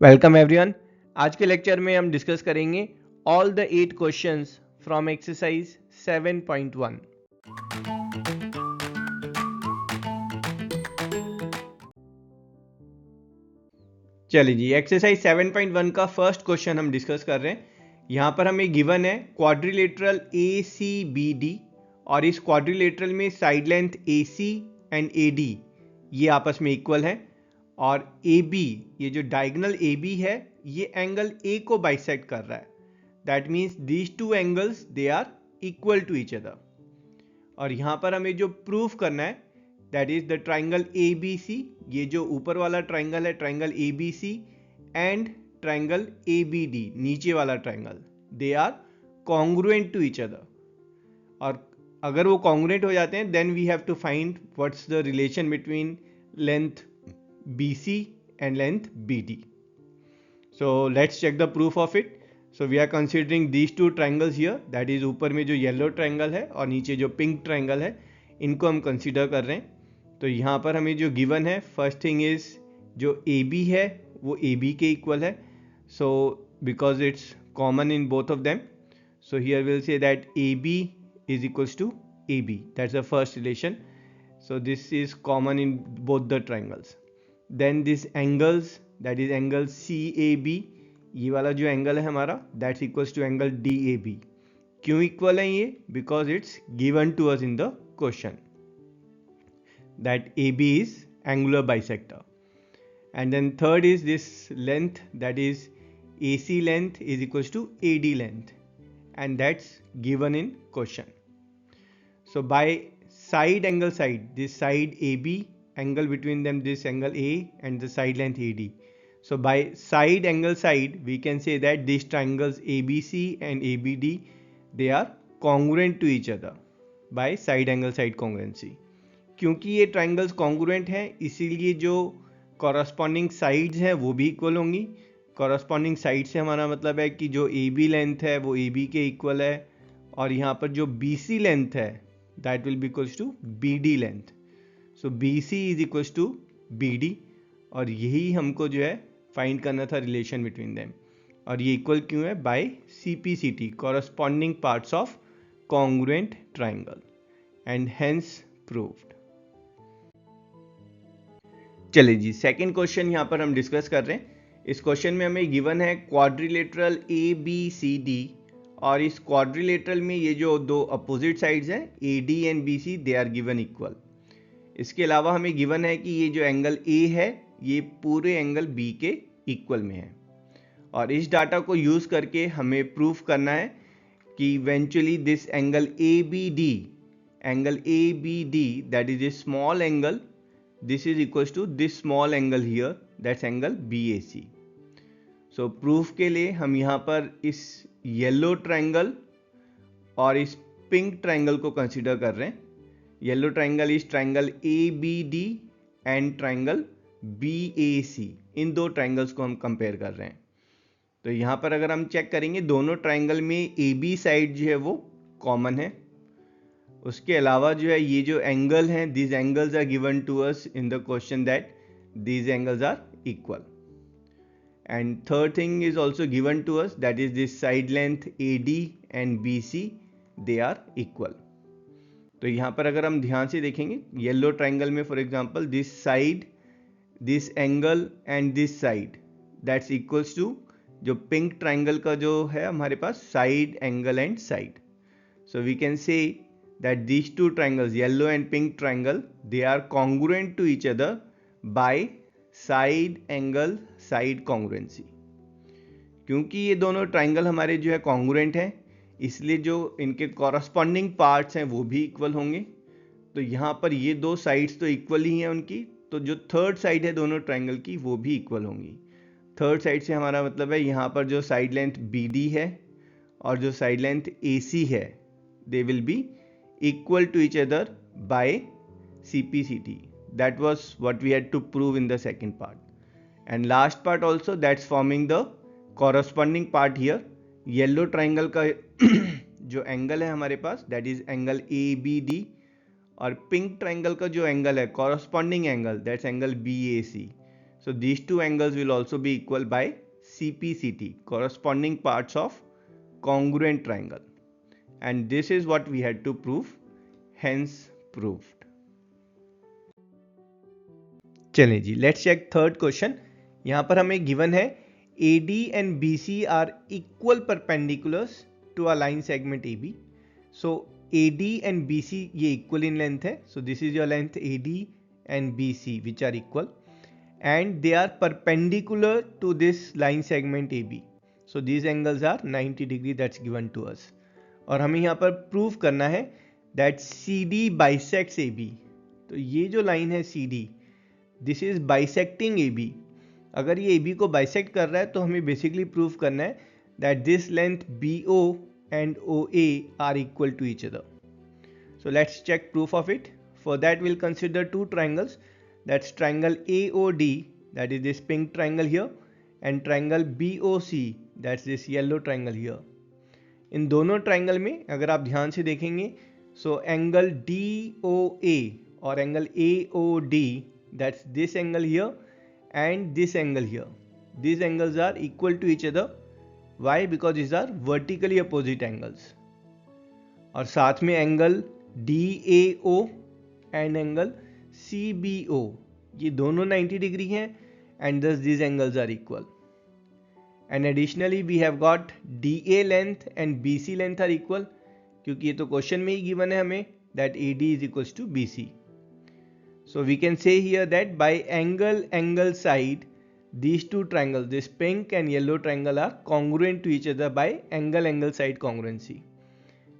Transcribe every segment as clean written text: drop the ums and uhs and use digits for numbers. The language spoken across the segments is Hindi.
Welcome everyone. आज के लेक्चर में हम डिस्कस करेंगे all the 8 questions from exercise 7.1। चलिए जी, एक्सरसाइज 7.1 का फर्स्ट क्वेश्चन हम डिस्कस कर रहे हैं। यहाँ पर हमें गिवन है क्वाड्रिलेटरल ACBD और इस क्वाड्रिलेटरल में side length AC and AD ये आपस में इक्वल है और AB ये जो डायगोनल AB है ये एंगल A को बाइसेक्ट कर रहा है। That means these two angles they are equal to each other. और यहाँ पर हमें जो प्रूफ करना है that is the triangle ABC, ये जो ऊपर वाला ट्राइंगल है triangle ABC and triangle ABD नीचे वाला triangle, they are congruent to each other. और अगर वो कॉन्ग्रुएंट हो जाते हैं then we have to find what's the relation between length BC and length BD. So let's check the proof of it. So we are considering these two triangles here, that is ऊपर में जो येलो ट्राइंगल है और नीचे जो पिंक ट्राइंगल है, इनको हम कंसीडर कर रहे हैं। तो यहाँ पर हमें जो गिवन है फर्स्ट थिंग इज जो AB है वो AB के इक्वल है। So because it's common in both of them, so here will say that AB is equals to AB. That's the first relation. So this is common in both the triangles. Then this angles, that is angle CAB, ये वाला जो एंगल है हमारा that's equals to angle DAB। क्यों इक्वल है ये? Because it's given to us in the question that AB is angular bisector. And then third is this length, that is AC length is equals to AD length and that's given in question. So by side angle side, this side AB, angle between them this angle A and the side length AD. So by side angle side we can say that these triangles ABC and ABD they are congruent to each other by side angle side congruency. क्योंकि ये triangles congruent हैं इसीलिए जो corresponding sides हैं वो भी equal होंगी। कॉरस्पॉन्डिंग साइड से हमारा मतलब है कि जो AB लेंथ है वो AB के इक्वल है और यहाँ पर जो BC लेंथ है that will be equals to BD length. So BC is equals to BD और यही हमको जो है फाइंड करना था रिलेशन बिटवीन देम। और ये इक्वल क्यों है? By CPCT, corresponding parts of congruent triangle, and hence proved. चलिए जी, सेकेंड क्वेश्चन यहाँ पर हम डिस्कस कर रहे हैं। इस क्वेश्चन में हमें गिवन है क्वाड्रिलेटरल ABCD और इस क्वाड्रिलेटरल में ये जो दो अपोजिट साइड्स हैं AD and BC they are given equal. इसके अलावा हमें गिवन है कि ये जो एंगल A है ये पूरे एंगल B के इक्वल में है। और इस डाटा को यूज करके हमें प्रूफ करना है कि eventually this angle ABD that is a small angle, this is equals to this small angle here, that's angle BAC. So proof के लिए हम यहाँ पर इस येलो ट्राइंगल और इस पिंक ट्राइंगल को कंसीडर कर रहे हैं। Yellow triangle is triangle ABD and triangle BAC, इन दो ट्राइंगल्स को हम कंपेयर कर रहे हैं। तो यहाँ पर अगर हम चेक करेंगे दोनों ट्राइंगल में AB साइड जो है वो कॉमन है। उसके अलावा जो है ये जो एंगल हैं these angles are given to us in the question that these angles are equal. And third thing is also given to us that is this side length AD and BC they are equal. तो यहाँ पर अगर हम ध्यान से देखेंगे येलो ट्राइंगल में for example this side, this angle and this side that's equals to जो पिंक ट्राइंगल का जो है हमारे पास side angle and side. So we can say that these two triangles, yellow and pink triangle, they are congruent to each other by side angle side congruency. क्योंकि ये दोनों ट्राइंगल हमारे जो है कॉन्ग्रुएंट हैं इसलिए जो इनके कॉरस्पॉन्डिंग पार्ट्स हैं वो भी इक्वल होंगे। तो यहाँ पर ये दो साइड्स तो इक्वल ही हैं उनकी, तो जो थर्ड साइड है दोनों ट्राइंगल की वो भी इक्वल होंगी। थर्ड साइड से हमारा मतलब है यहाँ पर जो साइड लेंथ BD है और जो साइड लेंथ AC है they will be equal to each other by CPCT. That was what we had to prove in the second part. And last part also, that's forming the corresponding part here. Yellow triangle का जो एंगल है हमारे पास that is angle ABD और पिंक ट्राइंगल का जो एंगल है corresponding angle that's angle BAC. So these two angles will also be equal by CPCT, corresponding parts of congruent triangle. And this is what we had to prove, hence proved. चलें जी, लेट्स चेक थर्ड क्वेश्चन। यहाँ पर हमें गिवन है AD and BC are equal perpendiculars to a line segment AB. So AD and BC ये equal in length है. So this is your length AD and BC which are equal and they are perpendicular to this line segment AB. So these angles are 90 degree, that's given to us. और हमें यहाँ पर प्रूव करना है that CD bisects AB. तो ये जो लाइन है CD, this is bisecting AB. अगर ये AB को बाइसेक्ट कर रहा है तो हमें बेसिकली प्रूव करना है that this length BO and OA are equal to each other. So let's check proof of it. For that will consider two triangles, that's triangle AOD, that is this pink triangle here, and triangle BOC, that's this yellow triangle here. इन दोनों ट्राइंगल में अगर आप ध्यान से देखेंगे, सो एंगल DOA और angle AOD, that's this angle here and this angle here, these angles are equal to each other. Why? Because these are vertically opposite angles. और साथ में angle DAO and angle CBO, ये दोनों 90 डिग्री हैं and thus these angles are equal. And additionally we have got DA length and BC length are equal, क्योंकि ये तो क्वेश्चन में ही गिवन है हमें that AD is equals to BC. So we can say here that by angle side, these two triangles, this pink and yellow triangle, are congruent to each other by angle side congruency.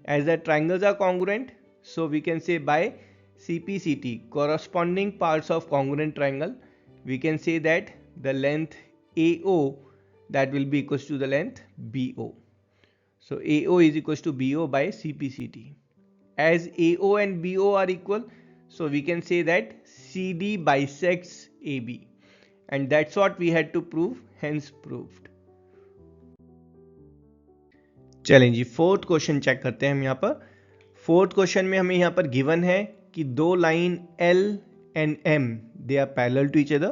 As the triangles are congruent, so we can say by CPCT, corresponding parts of congruent triangle, we can say that the length AO, that will be equals to the length BO. So AO is equals to BO by CPCT. As AO and BO are equal, so we can say that CD bisects AB, and that's what we had to prove, hence proved. चलें जी, फोर्थ क्वेश्चन चेक करते हैं हम यहाँ पर. फोर्थ क्वेश्चन में हमें यहाँ पर गिवन है कि दो line L and M, they are parallel to each other,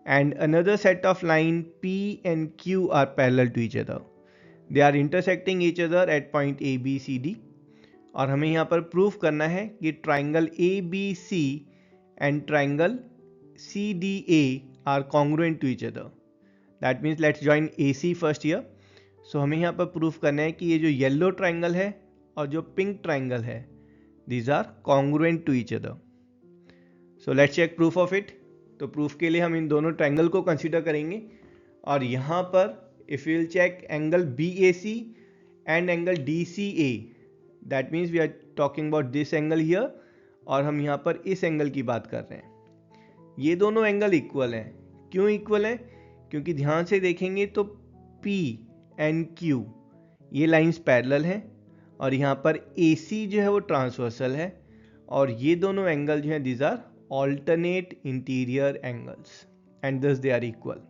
and another set of line P and Q are parallel to each other. They are intersecting each other at point ABCD. और हमें यहाँ पर प्रूफ करना है कि triangle ABC and triangle CDA are congruent to each other. That means let's join AC first here. सो हमें यहाँ पर प्रूफ करना है कि ये जो येलो ट्राइंगल है और जो पिंक ट्राइंगल है, these are congruent to each other. So let's check proof of it. तो प्रूफ के लिए हम इन दोनों ट्राइंगल को कंसिडर करेंगे और यहाँ पर if you will check angle BAC and angle DCA, that means we are talking about this angle here, और हम यहाँ पर इस एंगल की बात कर रहे हैं. ये दोनों एंगल इक्वल हैं. क्यों इक्वल हैं? क्योंकि ध्यान से देखेंगे तो P एंड Q ये लाइंस पैरेलल हैं और यहाँ पर AC जो है वो ट्रांसवर्सल है, और ये दोनों एंगल जो हैं these are alternate interior angles and thus they are equal.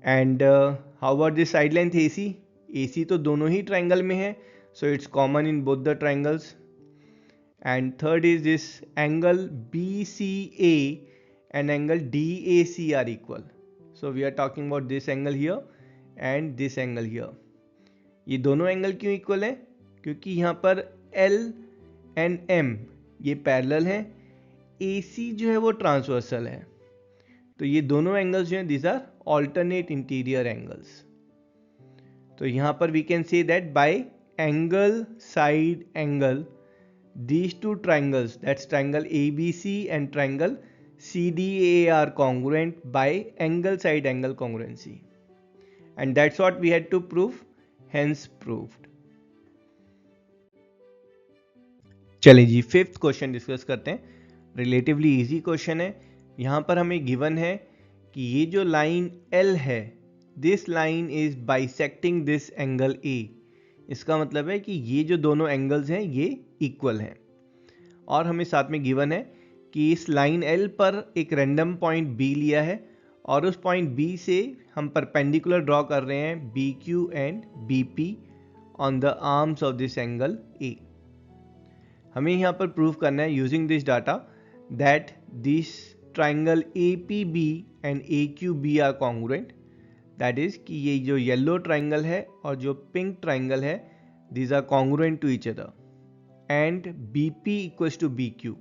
And how about this side length AC? AC तो दोनों ही ट्राइंगल में है, so it's common in both the triangles. And third is this angle BCA and angle DAC are equal. So we are talking about this angle here and this angle here. ये दोनों एंगल क्यों इक्वल है? क्योंकि यहाँ पर L and M ये पैरेलल हैं, AC जो है वो ट्रांसवर्सल है. तो ये दोनों एंगल्स जो हैं these are alternate interior angles. तो यहाँ पर we can say that by angle side angle, these two triangles, that's triangle ABC and triangle CDA, are congruent by angle side angle congruency, and that's what we had to prove, hence proved. चलिए जी, फिफ्थ क्वेश्चन डिस्कस करते हैं. रिलेटिवली इजी क्वेश्चन है. यहाँ पर हमें गिवन है कि ये जो लाइन L है, this line is bisecting this angle A. इसका मतलब है कि ये जो दोनों एंगल्स हैं ये इक्वल हैं. और हमें साथ में गिवन है कि इस लाइन L पर एक रैंडम पॉइंट B लिया है और उस पॉइंट B से हम परपेंडिकुलर ड्रॉ कर रहे हैं BQ and BP on the arms of this angle A. हमें यहाँ पर प्रूव करना है using this data that this triangle APB and AQB are congruent. That is कि ये जो येलो ट्राइंगल है और जो पिंक ट्राइंगल है, these are congruent to each other. And BP equals to BQ.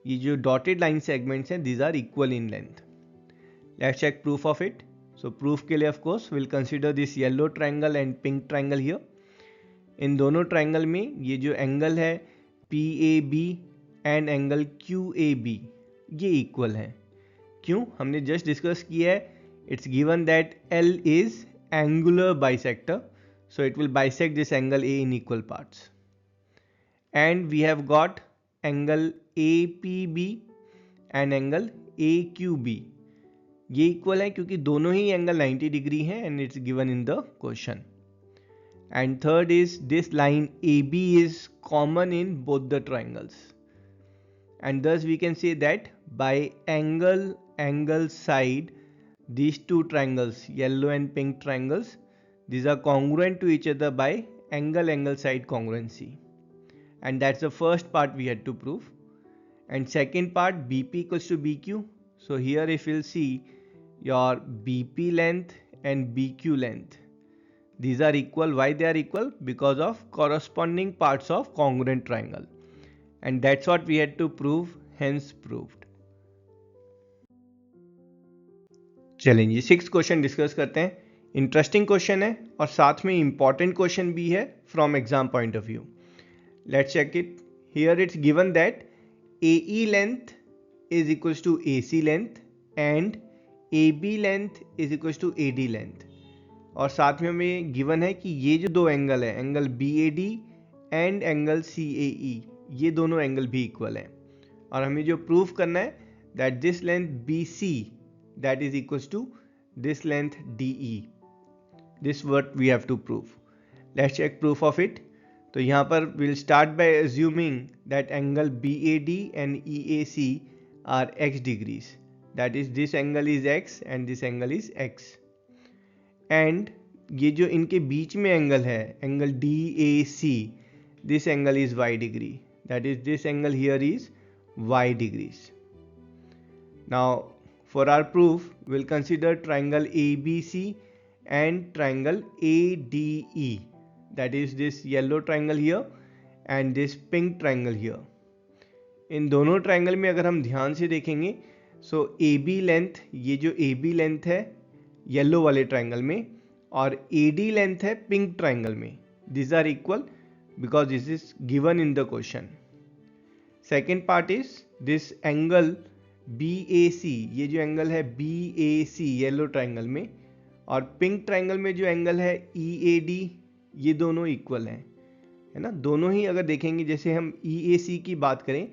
ये जो dotted line segments हैं, these are equal in length. Let's check proof of it. So proof के लिए of course we'll consider this yellow triangle and pink triangle here. इन दोनों ट्राइंगल में ये जो एंगल है PAB एंड एंगल QAB ये इक्वल है. क्यों? हमने जस्ट डिस्कस किया है. It's given that L is angular bisector, so it will bisect this angle A in equal parts. And we have got angle APB and angle AQB. ये इक्वल है क्योंकि दोनों ही एंगल 90 डिग्री हैं and it's given in the question. And third is this line AB is common in both the triangles. And thus we can say that by angle side, these two triangles, yellow and pink triangles, these are congruent to each other by angle side congruency. And that's the first part we had to prove. And second part, BP equals to BQ. So here if you'll see your BP length and BQ length, these are equal. Why they are equal? Because of corresponding parts of congruent triangle. And that's what we had to prove, hence proved. चलेंगे 6th क्वेश्चन डिस्कस करते हैं. इंटरेस्टिंग क्वेश्चन है और साथ में इंपॉर्टेंट क्वेश्चन भी है from exam point of view. Let's check it. Here it's given that AE length is equals to AC length and AB length is equals to AD length. और साथ में हमें गिवन है कि ये जो दो एंगल है, angle BAD and angle CAE, ये दोनों एंगल भी इक्वल हैं. और हमें जो प्रूफ करना है that this length BC that is equals to this length DE. This what we have to prove. Let's check proof of it. तो यहाँ पर will start by assuming that angle BAD and EAC are x degrees. That is this angle is x and this angle is x. And ये जो इनके बीच में एंगल है, angle DAC, this angle is y degree. That is this angle here is y degrees. Now for our proof will consider triangle ABC and triangle ADE. That is this yellow triangle here and this pink triangle here. इन दोनों ट्राइंगल में अगर हम ध्यान से देखेंगे, सो AB लेंथ, ये जो AB लेंथ है येलो वाले ट्राइंगल में और AD लेंथ है पिंक ट्राइंगल में, this are equal because this is given in the question. Second part is this angle BAC, ये जो एंगल है BAC येलो ट्राइंगल में और पिंक ट्राइंगल में जो एंगल है EAD, ये दोनों इक्वल हैं, है ना. दोनों ही अगर देखेंगे, जैसे हम EAC की बात करें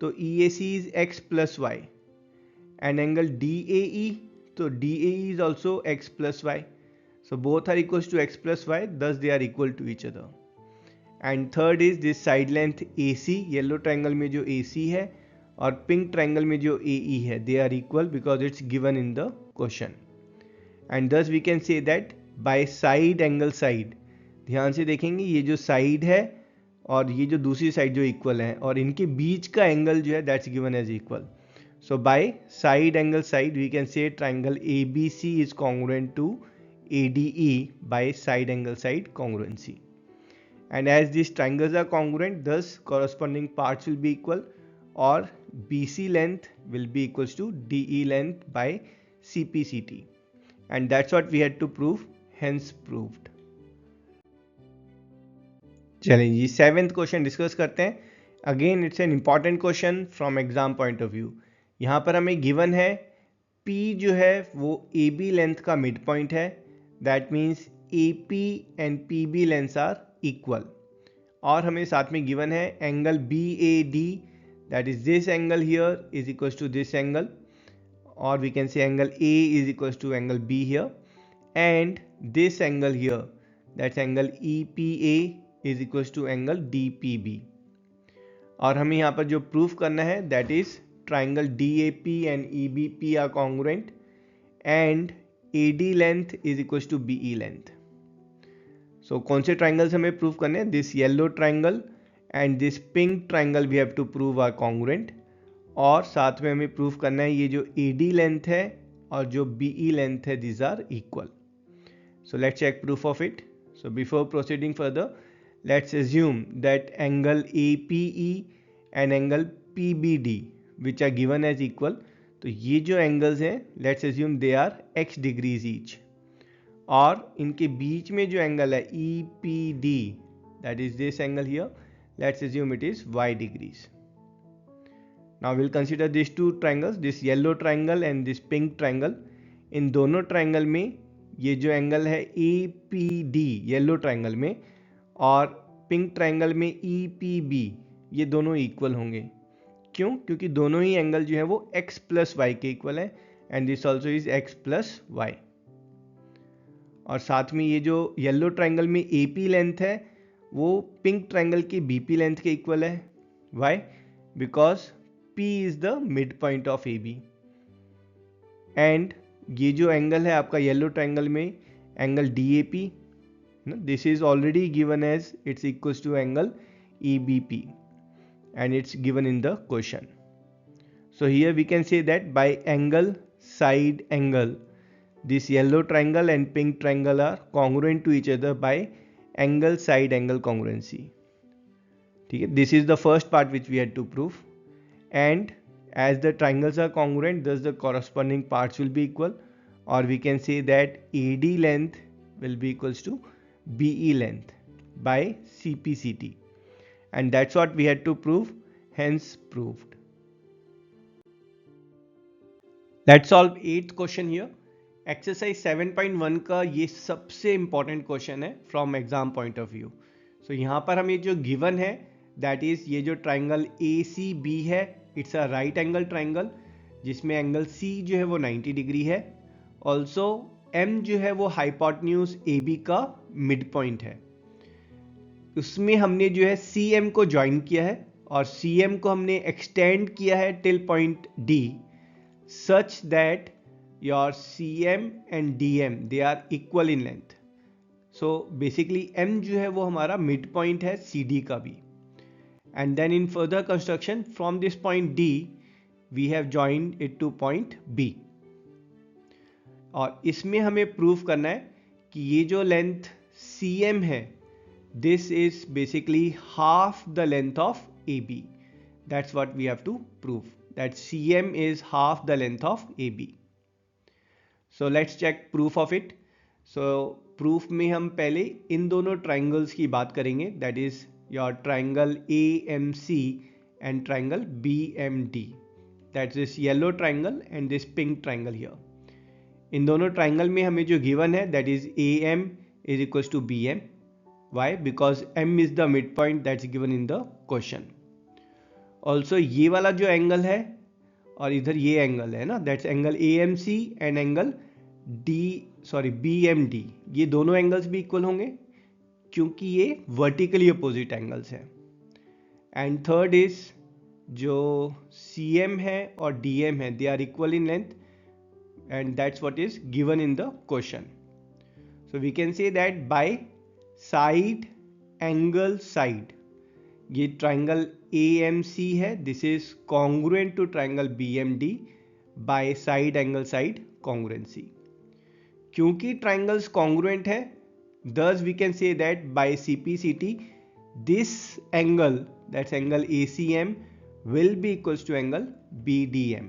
तो EAC is x plus y and angle DAE, तो DAE is also x plus y. So both are equals to x plus y, thus they are equal to each other. And third is this side length AC, yellow triangle में जो AC है और pink triangle में जो AE है, they are equal because it's given in the question. And thus we can say that by side angle side, ध्यान से देखेंगे ये जो side है और ये जो दूसरी side जो equal है और इनके बीच का angle जो है that's given as equal. So by side angle side we can say triangle ABC is congruent to ADE by side angle side congruency. And as these triangles are congruent, thus corresponding parts will be equal, or BC length will be equals to DE length by CPCT. And that's what we had to prove, hence proved. चलिए जी 7th क्वेश्चन डिस्कस करते हैं. Again it's an important question from exam point of view. यहाँ पर हमें गिवन है P जो है वो AB लेंथ का मिड पॉइंट है. That means AP and PB lengths are equal. और हमें साथ में गिवन है angle BAD, that is this angle here is equals to this angle, और we can say angle A is equals to angle B here, and this angle here that's angle EPA is equals to angle DPB. और हमें यहाँ पर जो प्रूफ करना है that is triangle DAP and EBP are congruent and AD length is equals to BE length. So कौन से triangles हमें प्रूव करने हैं? This yellow triangle and this pink triangle we have to prove are congruent. और साथ में हमें प्रूफ करना है ये जो AD लेंथ है और जो BE लेंथ है, these are equal. So let's check proof of it. So before proceeding further, let's assume that angle APE and angle PBD which are given as equal. तो ये जो angles हैं, let's assume they are x degrees each. और इनके बीच में जो angle है EPD, that is this angle here, let's assume it is y degrees. Now we'll consider these two triangles, this yellow triangle and this pink triangle. इन दोनों ट्रायंगल में ये जो एंगल है APD येलो ट्रायंगल में और पिंक ट्रायंगल में EPB, ये दोनों इक्वल होंगे. क्यों? क्योंकि दोनों ही एंगल जो है वो x प्लस वाई के इक्वल है and this also is x plus y. और साथ में ये जो येलो ट्रायंगल में AP लेंथ है वो पिंक ट्रायंगल की BP लेंथ के इक्वल है. Why? Because P is the mid point of AB. And ये जो एंगल है आपका येलो ट्रायंगल में angle DAP, this is already given as it's equals to angle EBP and it's given in the question. So here we can say that by angle side angle, this yellow triangle and pink triangle are congruent to each other by angle side angle congruency. Okay, this is the first part which we had to prove, and as the triangles are congruent, thus the corresponding parts will be equal, or we can say that AD length will be equals to BE length by CPCT. And that's what we had to prove, hence proved. Let's solve 8th question here. Exercise 7.1 का ये सबसे important question है from exam point of view. So यहाँ पर हमें जो given है that is ये जो triangle ACB है, it's a right angle triangle जिसमें angle C जो है वो 90 डिग्री है. Also M जो है वो hypotenuse AB का midpoint है. उसमें हमने जो है CM को ज्वाइन किया है और CM को हमने एक्सटेंड किया है till point D such that your CM and DM they are equal in length. So basically M जो है वो हमारा मिड पॉइंट है CD का भी. And then in further construction from this point D we have joined it to point B. और इसमें हमें प्रूव करना है कि ये जो लेंथ CM है, this is basically half the length of AB. That's what we have to prove, that CM is half the length of AB. So let's check proof of it. So proof में हम पहले इन दोनों triangles की बात करेंगे, that is your triangle AMC and triangle BMD. That's this yellow triangle and this pink triangle here. इन दोनों triangle में हमें जो given है that is AM is equals to BM. Why? Because M is the midpoint that's given in the question. Also ये वाला जो एंगल है और इधर ये एंगल है ना, that's angle AMC and angle BMD, ये दोनों एंगल्स भी इक्वल होंगे क्योंकि ये वर्टिकली अपोजिट एंगल्स हैं. एंड थर्ड इज जो CM है और DM है, they are equal in length and that's what is given in the question. So we can say that by side angle side, ये ट्राइंगल AMC है, this is congruent to triangle BMD by side angle side congruency. क्योंकि ट्राइंगल्स कॉन्ग्रुएंट है, thus we can say that by CPCT this angle, that's angle ACM, will be equals to angle BDM.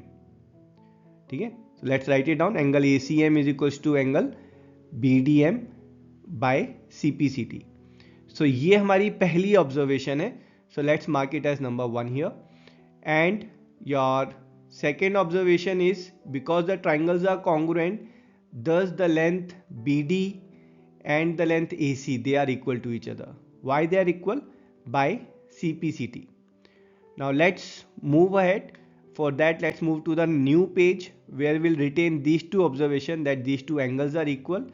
ठीक है, so let's write it down. Angle ACM is equals to angle BDM by CPCT. So ये हमारी पहली ऑब्जर्वेशन है. So let's mark it as number 1 here. And your second observation is because the triangles are congruent, thus the length BD and the length AC, they are equal to each other. Why they are equal? By CPCT. Now let's move ahead. For that, let's move to the new page where we'll retain these two observations, that these two angles are equal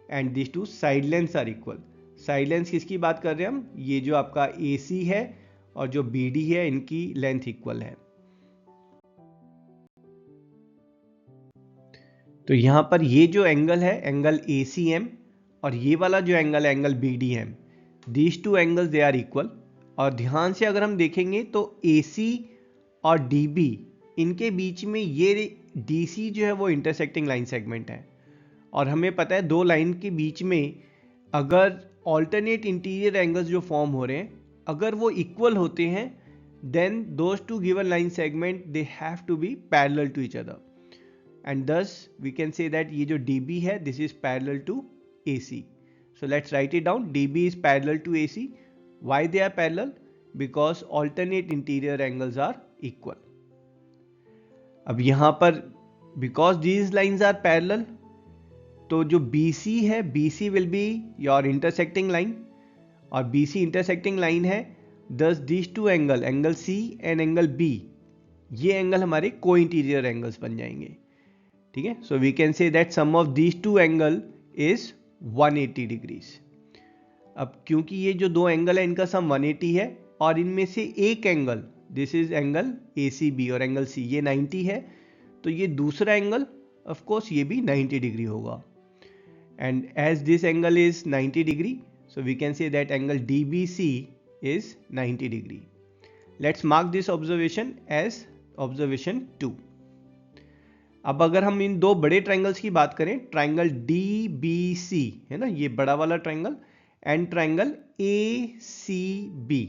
and these two side lengths are equal. Side lengths किसकी बात कर रहे हैं हम? ये जो आपका AC है और जो BD है, इनकी लेंथ इक्वल है. तो यहाँ पर ये जो एंगल है, एंगल ACM, और ये वाला जो एंगल है, angle BDM, these two angles they are equal. और ध्यान से अगर हम देखेंगे तो AC और DB इनके बीच में ये DC जो है वो इंटरसेक्टिंग लाइन सेगमेंट है, और हमें पता है दो लाइन के बीच में अगर ऑल्टरनेट इंटीरियर एंगल्स जो फॉर्म हो रहे हैं अगर वो इक्वल होते हैं, then those two given line segment they have to be parallel to each other, and thus we can say that ये जो DB है this is parallel to AC. So let's write it down. DB is parallel to AC. Why they are parallel? Because alternate interior angles are equal. अब यहां पर because these lines are parallel, तो जो BC है BC will be your intersecting line, और BC intersecting line है, thus these two angle C and angle B, ये एंगल हमारे को इंटीरियर एंगल्स बन जाएंगे. ठीक है, so we can say that sum of these two angle is 180 degrees. अब क्योंकि ये जो दो एंगल है इनका सम 180 है, और इनमें से एक angle this is angle ACB और एंगल C ये 90 है, तो ये दूसरा एंगल ऑफ कोर्स ये भी 90 डिग्री होगा. And as this angle is 90 degree, so we can say that angle DBC is 90 degree. Let's mark this observation as observation 2. अब अगर हम इन दो बड़े ट्राइंगल्स की बात करें, ट्राइंगल DBC है ना, ये बड़ा वाला ट्राइंगल, एंड ट्राइंगल ACB,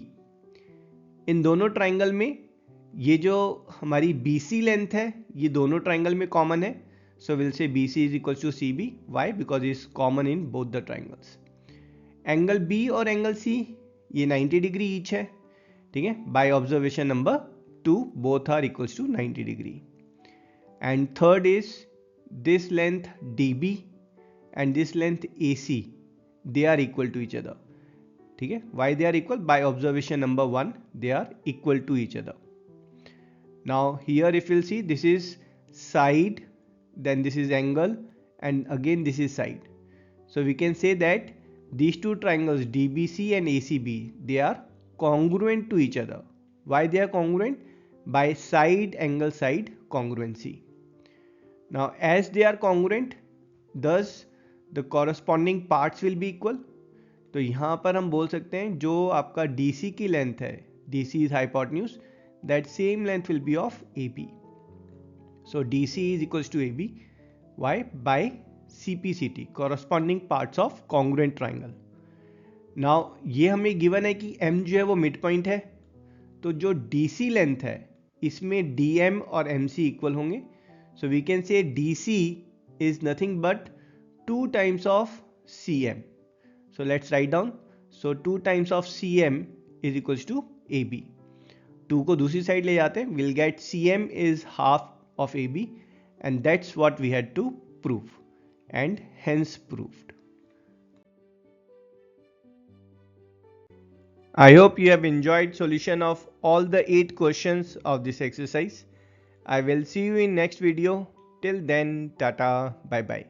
इन दोनों ट्राइंगल में ये जो हमारी BC लेंथ है ये दोनों ट्राइंगल में कॉमन है, so will say BC is equal to CB. Why? Because is common in both the triangles. Angle B और एंगल C ये 90 डिग्री ईच है. ठीक है, by observation number 2 both are equals to 90 degree. And third is this length DB and this length AC, they are equal to each other. ठीक है, why they are equal? By observation number 1 they are equal to each other. Now here if you'll see, this is side, then this is angle, and again this is side. So we can say that these two triangles DBC and ACB, they are congruent to each other. Why they are congruent? By side angle side congruency. Now as they are congruent, thus the corresponding parts will be equal. तो यहाँ पर हम बोल सकते हैं जो आपका DC की लेंथ है, DC is hypotenuse, that same length will be of AB. So DC is equals to AB. Why? By CPCT, corresponding parts of congruent triangle. Now ये हमें given है कि M जो है वो मिड पॉइंट है, तो जो DC लेंथ है इसमें DM और MC इक्वल होंगे. So we can say DC is nothing but 2 times of CM. So let's write down. So 2 times of CM is equals to AB. 2 को दूसरी साइड ले जाते हैं, we'll get CM is half of AB, and that's what we had to prove, and hence proved. I hope you have enjoyed solution of all the 8 questions of this exercise. I will see you in next video. Till then, tata, bye bye.